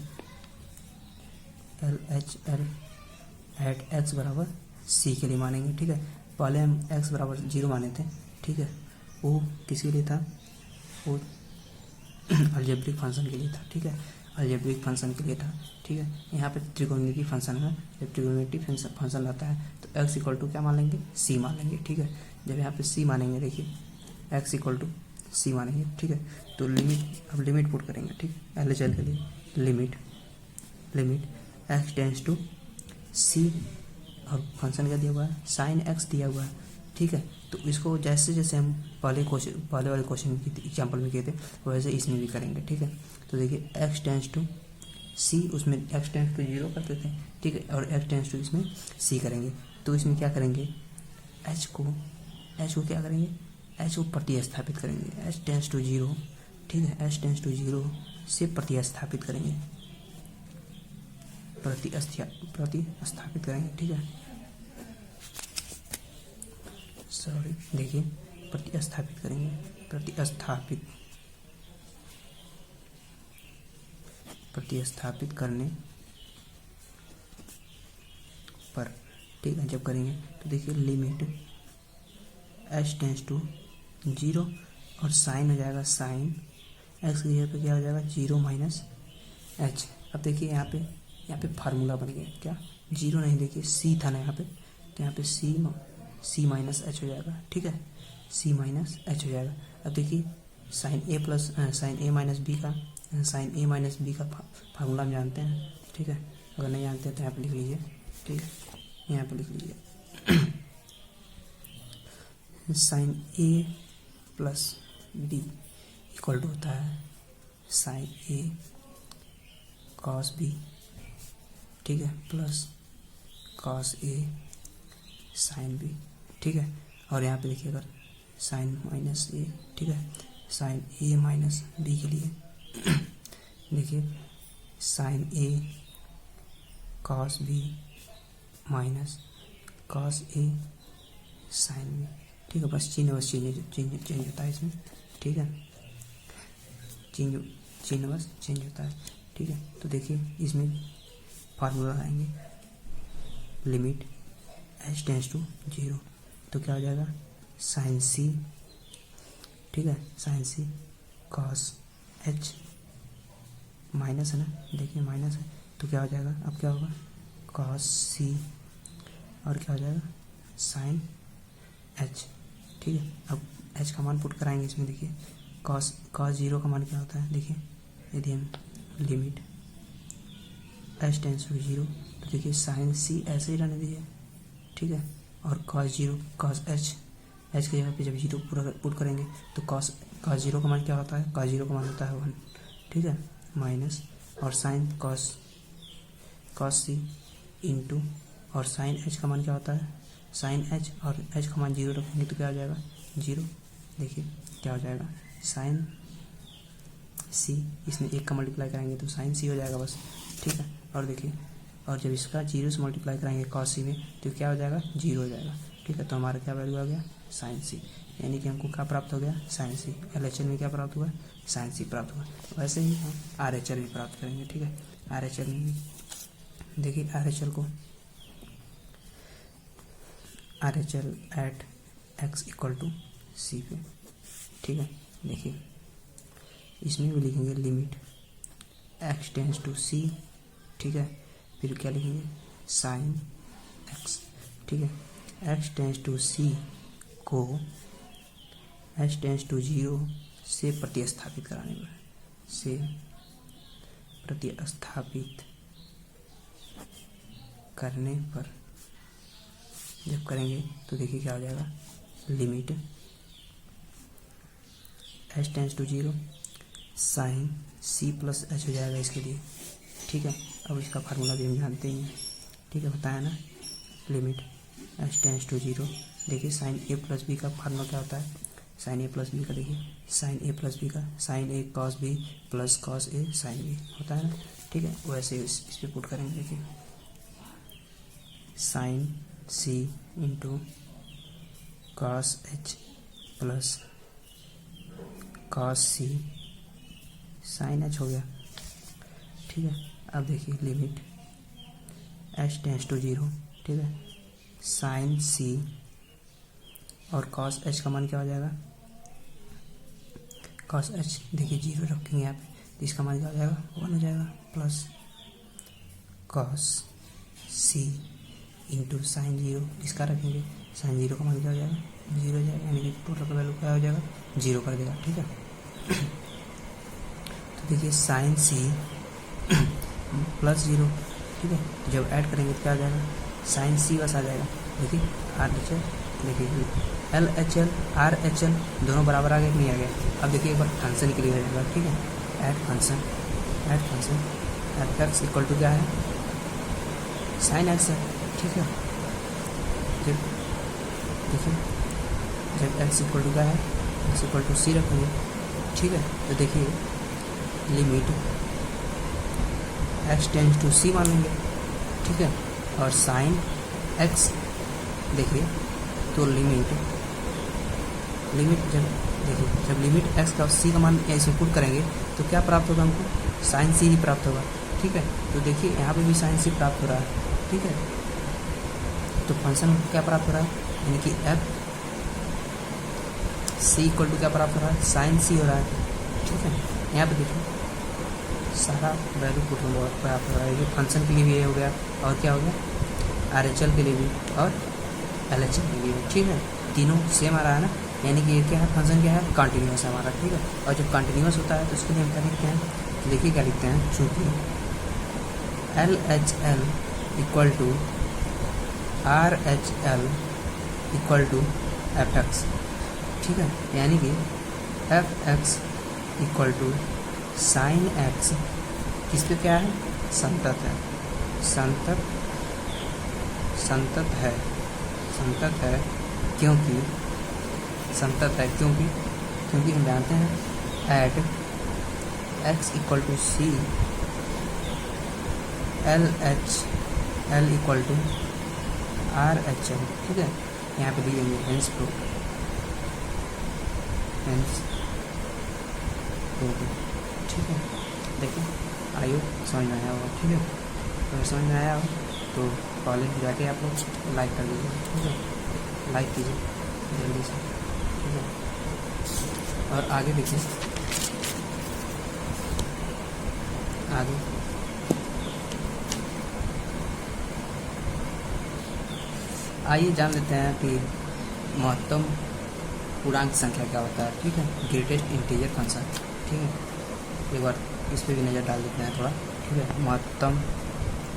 एट x बराबर c के लिए मानेंगे, ठीक है। पहले हम x बराबर 0 माने थे, ठीक है, वो किसके लिए था, वो अलजेब्रिक फंक्शन के लिए था, ठीक है, अलजेब्रिक फंक्शन के लिए था, ठीक है। यहाँ पे ट्रिगोनोमेट्रिक फंक्शन है, जब ट्रिगोनोमेट्रिक फंक्शन आता है तो x इक्वल टू क्या मान लेंगे, c मान लेंगे, ठीक है। जब यहाँ पे c मानेंगे, देखिए x इक्वल टू c मानेंगे, ठीक है। तो लिमिट, अब लिमिट पुट करेंगे, ठीक, LHL के लिए limit x tends to c, और फंक्शन क्या दिया हुआ है, साइन x दिया हुआ है, ठीक है। तो इसको जैसे जैसे हम पहले वाले क्वेश्चन की एग्जाम्पल में किए थे वैसे इसमें भी करेंगे, ठीक है। तो देखिए x टेंस टू c, उसमें x टेंस टू 0 करते थे, ठीक है, और x टेंस टू इसमें c करेंगे। तो इसमें क्या करेंगे, h को क्या करेंगे, h को प्रतिस्थापित करेंगे, h टेंस टू 0, ठीक है, h टेंस टू 0 से प्रतिस्थापित करेंगे, प्रतिस्थापित करेंगे, ठीक है। सॉरी, देखिए प्रतिस्थापित करेंगे, प्रतिस्थापित करने पर, ठीक है, जब करेंगे तो देखिए लिमिट h टेंस टू 0 और साइन हो जाएगा, साइन x की जगह पे क्या हो जाएगा, 0 माइनस एच। अब देखिए यहाँ पे फार्मूला बन गया, क्या 0 नहीं, देखिए c था ना यहाँ पे, तो यहाँ पे c माइनस एच हो जाएगा, ठीक है, c माइनस एच हो जाएगा। अब देखिए साइन ए माइनस बी का फार्मूला हम जानते हैं, ठीक है, अगर नहीं जानते हैं तो यहाँ पे लिख लीजिए, ठीक है, यहाँ पे लिख लीजिए sine A plus B equal to होता है साइन ए कॉस बी, ठीक है, plus cos A sine B, ठीक है। और यहाँ पे देखिए अगर साइन माइनस ए, ठीक है, साइन ए माइनस बी के लिए देखिए sign A cos B minus cos A sine B, ठीक है। बस चिन्ह चेंज होता है इसमें, ठीक है, चिन्ह बस चेंज होता है, ठीक है। तो देखिए इसमें फार्मूला आएंगे, लिमिट h टेंस टू 0, तो क्या हो जाएगा, साइन सी, ठीक है, साइन सी कॉस h, माइनस है ना, देखिए माइनस है, तो क्या हो जाएगा, अब क्या होगा, कॉस सी, और क्या हो जाएगा, साइन h, ठीक है। अब h का मान पुट कराएंगे इसमें, देखिए कॉस 0 का मान क्या होता है, देखिए यदि हम लिमिट h टेंस टू 0, तो देखिए साइन सी ऐसे ही रहने दीजिए, ठीक है, और कॉस h की जगह पे जब 0 पूरा पुट करेंगे तो कॉस 0 का मान क्या होता है, कॉस 0 का मान होता है 1, ठीक है, माइनस, और साइन कॉस सी इंटू, और साइन h का मान क्या होता है, साइन h, और h का मान 0 रखेंगे तो क्या हो जाएगा, 0, देखिए क्या हो जाएगा, साइन सी, इसमें 1 का मल्टीप्लाई कराएंगे तो साइन सी हो जाएगा बस, ठीक है। और देखिए, और जब इसका 0 से मल्टीप्लाई कराएंगे कॉस सी में तो क्या हो जाएगा, 0 हो जाएगा, ठीक है। तो हमारा क्या वैल्यू आ गया, साइन सी, यानी कि हमको क्या प्राप्त हो गया, साइन सी। LHL में क्या प्राप्त हुआ, साइन सी प्राप्त हुआ। वैसे ही हम RHL भी प्राप्त करेंगे, ठीक है। RHL में भी देखिए RHL at x equal to C पे, ठीक है। देखिए इसमें भी लिखेंगे limit x tends to C, ठीक है, फिर क्या लिखेंगे, साइन x, ठीक है। x टेंस टू सी को h टेंस टू 0 से प्रतिस्थापित कराने पर, से प्रतिस्थापित करने पर जब करेंगे तो देखिए क्या हो जाएगा, limit h tends to 0 sine c plus h हो जाएगा इसके लिए, ठीक है। अब इसका फार्मूला भी हम जानते ही हैं, ठीक है, बताया ना, लिमिट h टेंस टू 0 देखिए साइन ए प्लस बी का फार्मूला क्या होता है, साइन ए प्लस बी का, देखिए साइन ए प्लस बी का sign A cos B plus cos A sine B होता है ना, ठीक है। वैसे इस पर पुट करेंगे, देखिए sine C into cos H plus cos C sine H हो गया, ठीक है। अब देखिए लिमिट एच टेंस टू 0, ठीक है, साइन सी और कॉस एच का मान क्या हो जाएगा, कॉस एच देखिए 0 रखेंगे यहाँ पे, तो इसका मान क्या हो जाएगा 1 हो जाएगा, प्लस कॉस सी इंटू साइन 0, इसका रखेंगे साइन 0 का मान क्या हो जाएगा 0 हो जाएगा, यानी कि टोटल का वैल्यू क्या हो जाएगा 0 कर देगा, ठीक है। तो देखिए साइन सी प्लस 0, ठीक है, तो जब ऐड करेंगे तो क्या आ जाएगा साइन सी बस आ जाएगा, देखिए आर एच एल, देखिए L H L R H L दोनों बराबर आ गए कि नहीं आ गए। अब देखिए एक बार फंक्शन के लिए हो जाएगा, ठीक है, add function F X equal to क्या है साइन एक्स है, ठीक है। जब देखिए जब एक्स इक्वल टू क्या है एक्स इक्वल टू सी रखेंगे, ठीक है, तो देखिए लिमिट एक्स टेंस टू सी मान लेंगे, ठीक है, और साइन एक्स देखिए तो लिमिट जब लिमिट एक्स का सी का मान ऐसे पुट करेंगे तो क्या प्राप्त होगा हमको साइन सी ही प्राप्त होगा, ठीक है। तो देखिए यहाँ पे भी साइन सी प्राप्त हो रहा है, ठीक है। तो फंक्शन क्या प्राप्त हो रहा है, यानी कि एफ सी इक्वल टू क्या प्राप्त हो रहा है साइन सी हो रहा है, ठीक है। यहाँ पे देखिए सारा वैल्यू पुट प्राप्त हो रहा है, ये फंक्शन के लिए भी ये हो गया और क्या हो गया आर एच एल के लिए भी और एल एच एल के लिए भी, ठीक है। तीनों सेम आ रहा है ना, यानी कि ये क्या है फंक्शन क्या है कंटिन्यूस है हमारा, ठीक है। और जब कंटिन्यूस होता है तो उसके लिए हम क्या लिखते हैं, तो देखिए क्या लिखते हैं, चूँकि L H L equal to R H L equal to F X, ठीक है, यानी कि F X equal to sine X किस पे क्या है संतत है, संतत है क्योंकि हम जानते हैं at X equal to C L equal to R H L, ठीक है। यहाँ पे दिएंगे हेंस प्रूफ, ठीक है। देखिए आयु समझ में आया होगा, ठीक है। अगर समझ में आया हो तो कॉलेज जाके आप लोग लाइक कर दीजिए, ठीक है, लाइक कीजिए जल्दी से, ठीक है। और आगे देखिए आगे आइए जान लेते हैं कि महत्तम पूर्णांक संख्या क्या होता है, ठीक है, ग्रेटेस्ट इंटीजर फंक्शन, ठीक है। एक बार इस पर भी नज़र डाल देते हैं थोड़ा, ठीक है। महत्तम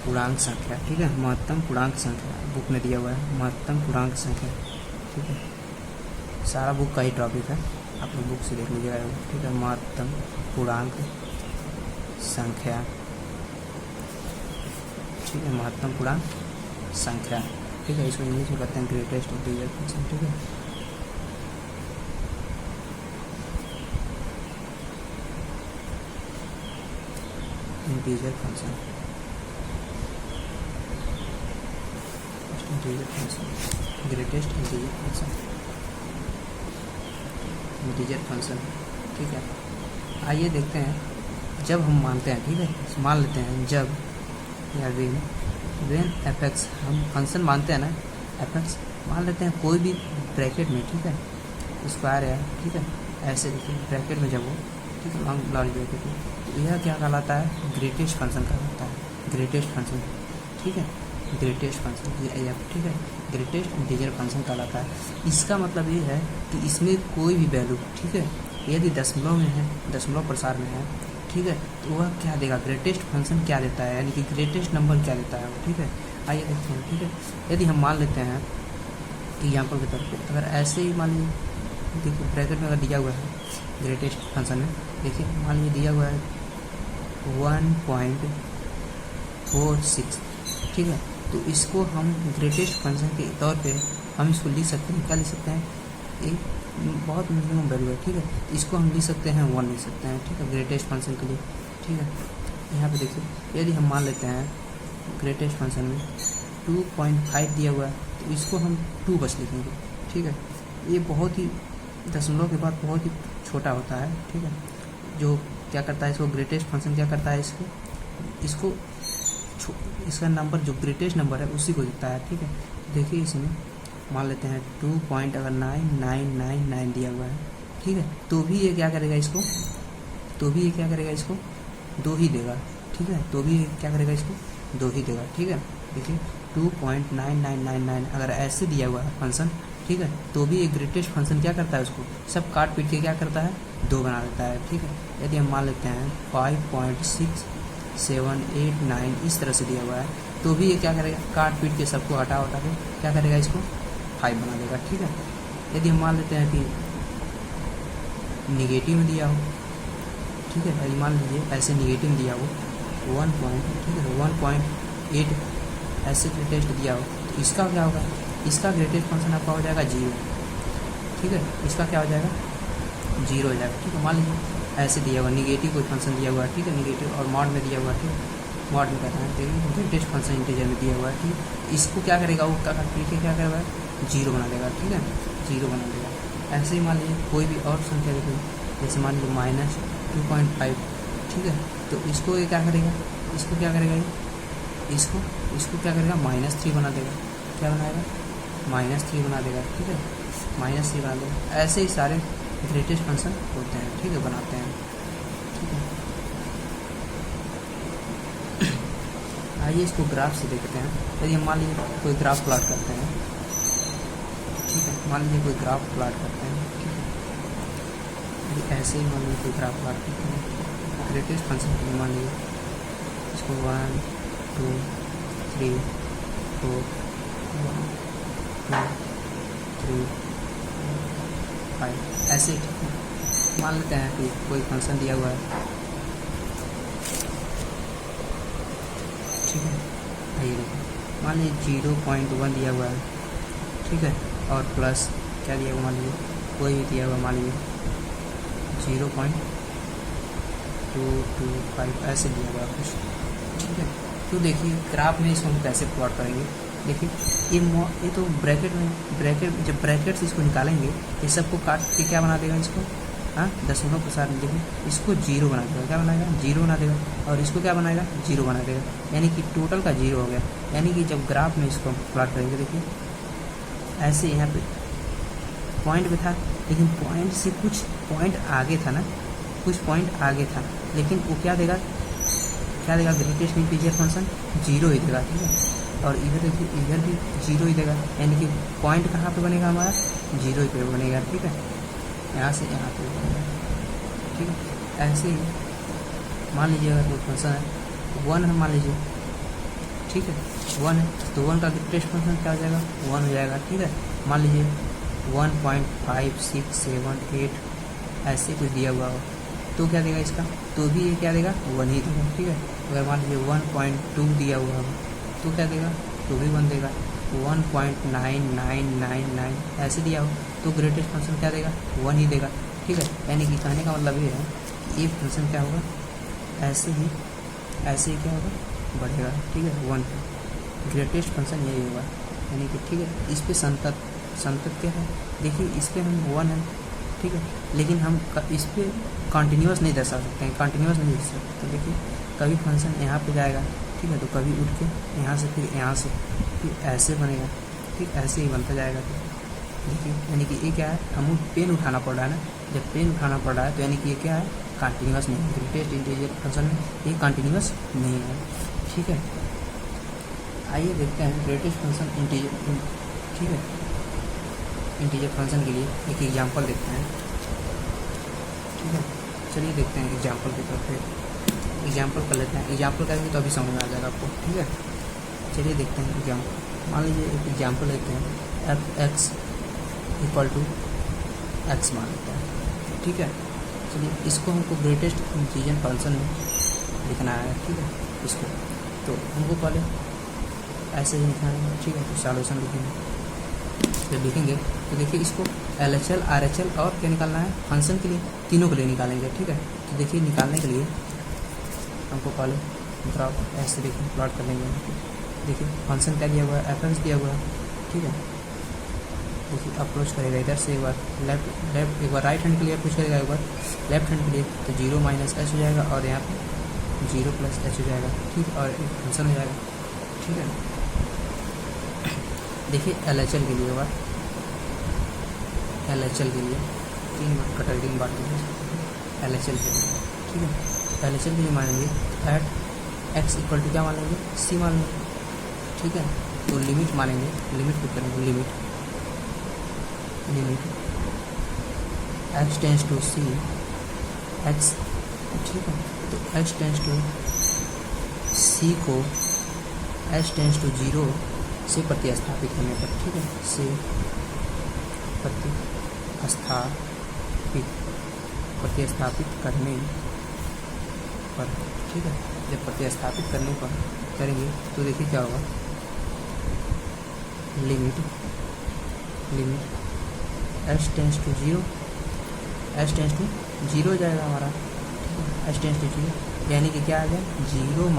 पूर्णांक संख्या, ठीक है, महत्तम पूर्णांक संख्या बुक में दिया हुआ है, महत्तम पूर्णांक संख्या, ठीक है। सारा बुक का ही टॉपिक है, आप लोग बुक से देख लीजिएगा, ठीक है। महत्तम पूर्णांक संख्या, ठीक है, महत्तम पूर्णांक संख्या, ठीक है। इसको इंग्लिश में कहते हैं ग्रेटेस्ट इंटीजर फंक्शन, ठीक है। Integer function, greatest integer function, ठीक है। आइए देखते हैं जब हम मानते हैं, ठीक है, मान लेते हैं जब या वेन एफ एक्स, हम फंक्शन मानते हैं ना एफ एक्स मान लेते हैं कोई भी ब्रैकेट में, ठीक है, स्क्वायर है, ठीक है, ऐसे देखिए ब्रैकेट में जब वो, ठीक है, लॉन्ग ब्रैकेट में, तो यह क्या कहलाता है ग्रेटेस्ट फंक्शन कहलाता है, ग्रेटेस्ट फंक्शन, ठीक है, ग्रेटेस्ट फंक्शन, ठीक है, ग्रेटेस्ट इंटीजर फंक्शन कहलाता है। इसका मतलब ये है कि इसमें कोई भी वैल्यू, ठीक है, यदि दशमलव में है, दशमलव प्रसार में है, ठीक है, तो वह क्या देगा ग्रेटेस्ट फंक्शन क्या देता है, यानी कि ग्रेटेस्ट नंबर क्या देता है वो, ठीक है। आइए देखते हैं, ठीक है। यदि हम मान लेते हैं कि एग्जाम्पल के तौर पर अगर ऐसे ही मान लीजिए, देखिए ब्रैकेट में अगर दिया हुआ है ग्रेटेस्ट फंक्शन में, देखिए मान लीजिए दिया हुआ है 1.46, ठीक है, तो इसको हम ग्रेटेस्ट फंक्शन के तौर पे हम इसको लिख सकते हैं, क्या लिख सकते हैं, एक बहुत मिनिमम वैल्यू है, ठीक है, इसको हम लिख सकते हैं 1 लिख सकते हैं, ठीक है, ग्रेटेस्ट फंक्शन के लिए, ठीक है। यहाँ पे देखिए यदि हम मान लेते हैं ग्रेटेस्ट फंक्शन में 2.5 दिया हुआ है तो इसको हम 2 बस लिखेंगे, ठीक है। ये बहुत ही दशमलव के बाद बहुत ही छोटा होता है, ठीक है, जो क्या करता है इसको ग्रेटेस्ट फंक्शन क्या करता है, इसको इसका नंबर जो ग्रेटेस्ट नंबर है उसी को देता है, ठीक है। देखिए इसमें मान लेते हैं 2.9999 दिया हुआ है, ठीक है, तो भी ये क्या करेगा इसको, तो भी ये क्या करेगा इसको 2 ही देगा, ठीक है, तो भी क्या करेगा इसको 2 ही देगा, ठीक है। देखिए 2.9999 अगर ऐसे दिया हुआ है फंक्शन, ठीक है, तो भी एक ग्रेटेस्ट फंक्शन क्या करता है उसको सब काट पीट के क्या करता है 2 बना देता है, ठीक है। यदि हम मान लेते हैं 5.6789 इस तरह से दिया हुआ है तो भी ये क्या करेगा काट पीट के सबको हटा उठा के क्या करेगा इसको 5 बना देगा, ठीक है। यदि हम मान लेते हैं कि निगेटिव में दिया हो, ठीक है, यदि मान लीजिए ऐसे निगेटिव में दिया हो 1.8 ऐसे ग्रेटेस्ट दिया हो तो इसका क्या होगा, इसका ग्रेटेस्ट फंक्शन आपका हो जाएगा 0, ठीक है, इसका क्या हो जाएगा 0 हो जाएगा, ठीक है। मान लीजिए ऐसे दिया हुआ निगेटिव कोई फंक्शन दिया हुआ है, ठीक है, निगेटिव और मॉड में दिया हुआ है, ठीक है, मॉड में कहते हैं, ठीक है, ग्रेटेस्ट फंक्शन इंटीजर में दिया हुआ है, ठीक है, इसको क्या करेगा वो क्या करेगा 0 बना देगा, ठीक है, 0 बना देगा। ऐसे ही मान लीजिए कोई भी और संख्या देखिए, जैसे मान लीजिए -2.5, ठीक है, तो इसको ये क्या करेगा, इसको क्या करेगा इसको क्या करेगा -3 बना देगा, क्या बनाएगा -3 बना देगा, ठीक है, -3 बना देगा। ऐसे ही सारे ग्रेटेस्ट फंक्शन होते हैं, ठीक है, बनाते हैं, ठीक है। आइए इसको ग्राफ से देखते हैं। यदि हम मान लीजिए कोई ग्राफ प्लॉट करते हैं, ठीक है, मान लीजिए कोई ग्राफ प्लॉट करते हैं, ठीक है, यदि ऐसे ही मान लीजिए कोई ग्राफ प्लॉट करते हैं ग्रेटेस्ट फंक्शन के लिए, मान लीजिए इसको 1 2 3 4 1 2 3 5 ऐसे, ठीक है। मान लेते हैं कि कोई फंक्शन दिया हुआ है, ठीक है, आइए देखिए मान लीजिए 0.1 दिया हुआ है, ठीक है, और प्लस क्या दिया हुआ, मान लीजिए कोई भी दिया हुआ, मान लीजिए 0.225 ऐसे दिया हुआ कुछ, ठीक है। तो देखिए ग्राफ में इसको हम कैसे प्लॉट करेंगे, देखिए ये तो ब्रैकेट जब ब्रैकेट से इसको निकालेंगे ये सबको काट के क्या बना देगा इसको, हाँ, दशमलव के साथ देखिए इसको 0 बना देगा, क्या बनाएगा 0 बना देगा, और इसको क्या बनाएगा 0 बना देगा, यानी कि टोटल का 0 हो गया। यानी कि जब ग्राफ में इसको प्लॉट करेंगे देखिए ऐसे यहाँ पे पॉइंट पे था, लेकिन पॉइंट से कुछ पॉइंट आगे था ना, कुछ पॉइंट आगे था, लेकिन वो क्या देगा ग्रेटेस्ट इंटीजर फंक्शन 0 ही देगा, ठीक है। और इधर देखिए इधर भी 0 ही देगा, यानी कि पॉइंट कहाँ पे बनेगा हमारा 0 ही पे बनेगा, ठीक है, यहाँ से यहाँ पे बनेगा, ठीक है। ऐसे ही मान लीजिए अगर कोई फंक्शन है 1 है, मान लीजिए, ठीक है, 1 है तो 1 का ग्रेटेस्ट फंक्शन क्या हो जाएगा 1 हो जाएगा, ठीक है। मान लीजिए 1.5678 ऐसे कुछ दिया हुआ हो तो क्या देगा इसका, तो भी ये क्या देगा 1 ही देगा, ठीक है। अगर मान लीजिए 1.2 दिया हुआ हो तो क्या देगा, तो भी 1 देगा। 1.9999 ऐसे दिया हो तो ग्रेटेस्ट फंक्शन क्या देगा 1 ही देगा, ठीक है। यानी कि कहने का मतलब ये है कि ये फंक्शन क्या होगा ऐसे ही क्या होगा बढ़ेगा, ठीक है, 1 पे ग्रेटेस्ट फंक्शन यही होगा, यानी कि ठीक है। इस पे संतत क्या है, देखिए इस पर हम 1 है, ठीक है, लेकिन हम इस पर कंटिन्यूस नहीं दर्शा सकते हैं, कंटिन्यूस नहीं दे सकते। तो देखिए कभी फंक्शन यहाँ पे जाएगा, ठीक है, तो कभी उठ के यहाँ से फिर ऐसे बनेगा, ठीक, ऐसे ही बनता जाएगा। तो देखिए यानी कि ये क्या है, हमें पेन उठाना पड़ रहा है ना, जब पेन उठाना पड़ रहा है तो यानी कि ये क्या है कंटिन्यूस नहीं है, ग्रेटेस्ट इंटीजर फंक्शन में ये कंटिन्यूस नहीं है, ठीक है। आइए देखते हैं ग्रेटेस्ट फंक्शन इंटीजर, ठीक है, इंटीजर फंक्शन के लिए एक एग्जांपल देखते हैं, ठीक है। चलिए देखते हैं एग्जांपल की तरफ, एग्जांपल कर लेते हैं, एग्जांपल करेंगे तो अभी समझ में आ जाएगा आपको, ठीक है। चलिए देखते हैं एग्जांपल, मान लीजिए एक एग्जांपल लेते हैं f(x) = x मान लेते हैं, ठीक है। चलिए इसको हमको ग्रेटेस्ट इंटीजर फंक्शन में लिखना है, ठीक है, इसको तो हमको पहले ऐसे ही लिखना है, ठीक है। तो सॉल्यूशन लिखेंगे जब लिखेंगे तो देखिए इसको LHL RHL और क्या निकालना है, फंक्शन के लिए, तीनों के लिए निकालेंगे। ठीक है, तो देखिए निकालने के लिए हमको पहले ग्राफ ऐसे देखिए प्लॉट कर लेंगे। देखिए फंक्शन क्या दिया हुआ है, fx दिया हुआ है। ठीक है, देखिए अप्रोच करेगा इधर से, एक बार लेफ्ट एक बार राइट हैंड के लिए अप्रोच करेगा, एक बार लेफ्ट हैंड के लिए, तो 0 - h हो जाएगा और यहाँ पे 0 + h हो जाएगा। ठीक, और एक फंक्शन हो जाएगा। ठीक है, देखिए LHL के लिए एक बार, LHL के लिए 3 बार LHL के लिए। ठीक है, तो LHL के लिए मानेंगे एट x = क्या मान लेंगे, c मान लेंगे। ठीक है, तो लिमिट मानेंगे, लिमिट को करेंगे, limit x tends to c x। ठीक है, तो x टेंस टू c को h टेंस टू 0 से प्रतिस्थापित करने पर, ठीक है, से प्रतिस्थापित करने पर, ठीक है, जब प्रतिस्थापित करने पर करेंगे तो देखिए क्या होगा, limit h tends to 0, h tends to 0 हो जाएगा हमारा, h टेंस टू 0, यानी कि क्या आ गया, 0 -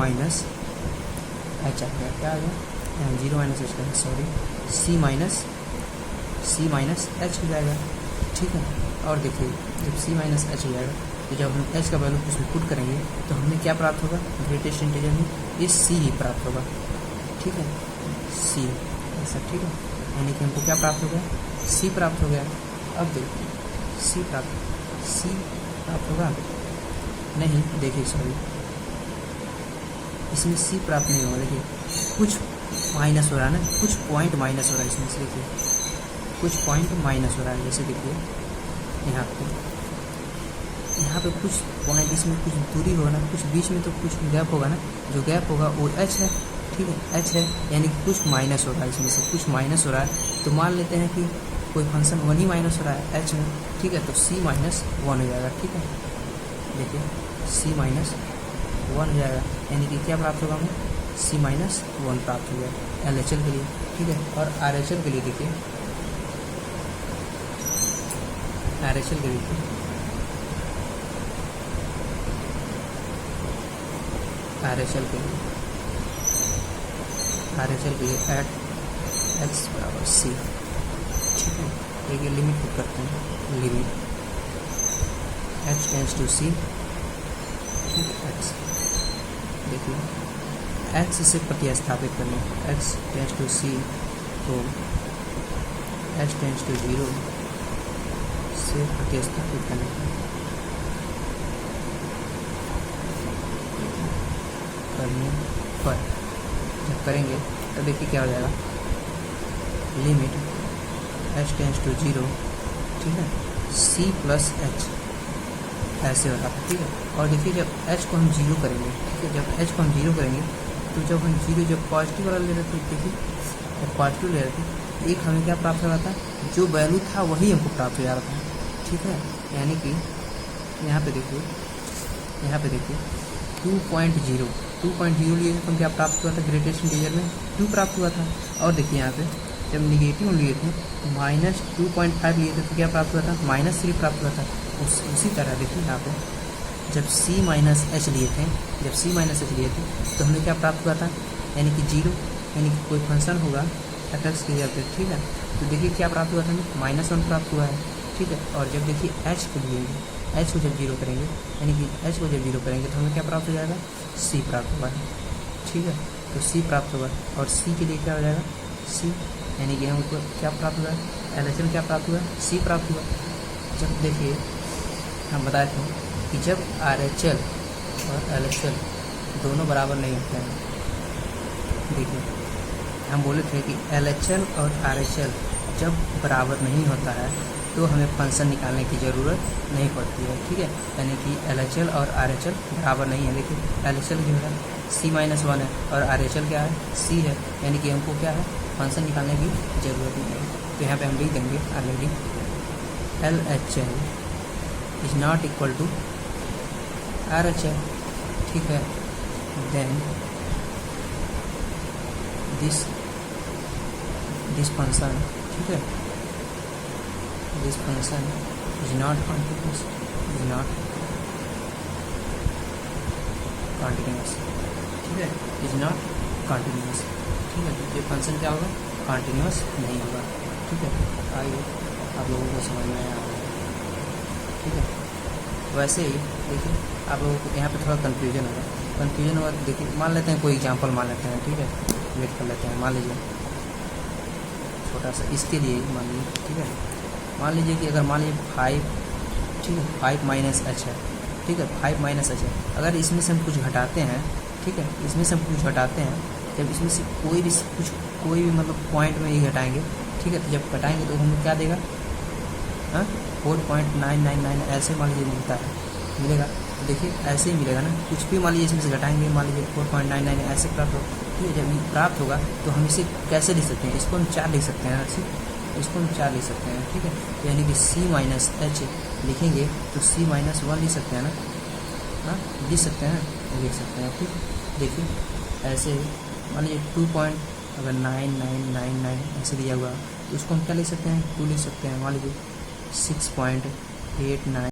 h आ गया, क्या आ गया, 0 - h का, सॉरी, c - h हो जाएगा। ठीक है, और देखिए जब c - h हो जाएगा तो जब हम h का वैल्यू उसमें पुट करेंगे तो हमें क्या प्राप्त होगा, ग्रेटेस्ट इंटीजर में ये c ही प्राप्त होगा। ठीक है, c ऐसा। ठीक है, यानी कि हमको क्या प्राप्त हो गया, c प्राप्त हो गया। अब देखिए c प्राप्त होगा नहीं, देखिए सॉरी, इसमें c प्राप्त नहीं होगा। देखिए कुछ माइनस हो रहा है ना, कुछ पॉइंट माइनस हो रहा है इसमें से, देखिए कुछ पॉइंट माइनस हो रहा है। जैसे देखिए यहाँ पे कुछ पॉइंट, इसमें कुछ दूरी होगा ना, कुछ बीच में तो कुछ गैप होगा ना, जो गैप होगा वो h है। ठीक है, h है, यानी कि कुछ माइनस हो रहा है, इसमें से कुछ माइनस हो रहा है, तो मान लेते हैं कि कोई फंक्शन 1 ही माइनस हो रहा है h में। ठीक है, तो c - 1 हो जाएगा। ठीक है, देखिए c - 1 हो जाएगा, यानी कि क्या प्राप्त होगा हमें, c - 1 प्राप्त हो गया LHL के लिए। ठीक है, और RHL के लिए देखिए, RHL के लिए एट x = c। ठीक है, देखिए लिमिट पुट करते हैं, limit x tends to c, ठीक है, x, देखिए x से प्रतिस्थापित करने, x टेंस टू c को h टेंस टू 0 से प्रतिस्थापित करने पर जब करेंगे तो देखिए क्या हो जाएगा, लिमिट h टेंस टू 0, ठीक है, c + h ऐसे हो रहा था। ठीक है, और देखिए जब h को हम 0 करेंगे, ठीक है, जब h को हम 0 करेंगे तो जब हम 0 जब पॉजिटिव वाला ले रहे थे, देखिए जब पॉजिटिव ले रहे थे, एक हमें क्या प्राप्त हो रहा था, जो वैल्यू था वही हमको प्राप्त हो जा रहा था। ठीक है, यानी कि यहाँ पे देखिए 2.0 लिए तो क्या प्राप्त हुआ था, ग्रेटेस्ट इंटीजर में 2 प्राप्त हुआ था। और देखिए यहाँ पे जब निगेटिव लिए थे -2.5 लिए थे तो क्या प्राप्त हुआ था, -3 प्राप्त हुआ था। उसी तरह देखिए यहाँ पे जब c - h लिए थे, तो हमें क्या प्राप्त हुआ था, यानी कि 0, यानी कि कोई फंक्शन होगा fx की जगह पे। ठीक है, तो देखिए क्या प्राप्त हुआ था, -1 प्राप्त हुआ है। ठीक है, और जब देखिए h को लिए, h को जब 0 करेंगे, यानी कि h को जब 0 करेंगे तो हमें क्या प्राप्त हो जाएगा, c प्राप्त होगा। ठीक है, तो c प्राप्त होगा, और c के लिए क्या हो जाएगा, c, यानी कि हमको क्या प्राप्त हुआ, LHL क्या प्राप्त हुआ, c प्राप्त हुआ। जब देखिए हम बताए थे कि जब RHL और LHL दोनों बराबर नहीं होते हैं, देखिए हम बोले थे कि LHL और RHL जब बराबर नहीं होता है तो हमें फंक्शन निकालने की ज़रूरत नहीं पड़ती है। ठीक है, यानी कि LHL और RHL बराबर नहीं है। देखिए LHL जो है c - 1 है और RHL क्या है, c है, यानी कि हमको क्या है, फंक्शन निकालने की ज़रूरत नहीं है। तो यहाँ पे हम लिख देंगे already LHL is not equal to RHL। ठीक है, देन दिस फंक्शन, ठीक है। This function is not continuous, ठीक है, इज नॉट कॉन्टिन्यूस, ठीक है। ये फंक्शन क्या होगा, कॉन्टिन्यूस नहीं होगा, ठीक है। आइए आप लोगों को समझ में आया होगा, ठीक है। वैसे ही देखिए आप लोगों को यहाँ पे थोड़ा कन्फ्यूजन होगा, देखिए मान लेते हैं कोई एग्जांपल मान लेते हैं, ठीक है, वेट कर लेते हैं। मान लीजिए छोटा सा इसके लिए मान लीजिए, ठीक है, मान लीजिए कि अगर मान लीजिए 5, ठीक है, 5 माइनस एच है, ठीक है, 5 माइनस एच है। अगर इसमें से हम कुछ घटाते हैं, ठीक है, इसमें से हम कुछ घटाते हैं, जब इसमें से कोई भी मतलब पॉइंट में ही घटाएंगे, ठीक है, तो जब घटाएंगे तो हमें क्या देगा, 4.999 ऐसे मान लीजिए मिलेगा। तो देखिए ऐसे ही मिलेगा ना, कुछ भी मान लीजिए इसमें से घटाएंगे, मान लीजिए 4.99 ऐसे प्राप्त हो, ठीक है। जब ये प्राप्त होगा तो हम इसे कैसे लिख सकते हैं, इसको हम 4 लिख सकते हैं, इसको हम 4 लिख सकते हैं, ठीक है। यानी कि C माइनस एच लिखेंगे तो C माइनस 1 लिख सकते हैं ना, हाँ लिख सकते हैं, ठीक। देखिए ऐसे मान लीजिए 2.9999 ऐसे दिया हुआ तो उसको हम क्या लिख सकते हैं, 2 लिख सकते हैं। मान लीजिए 6.89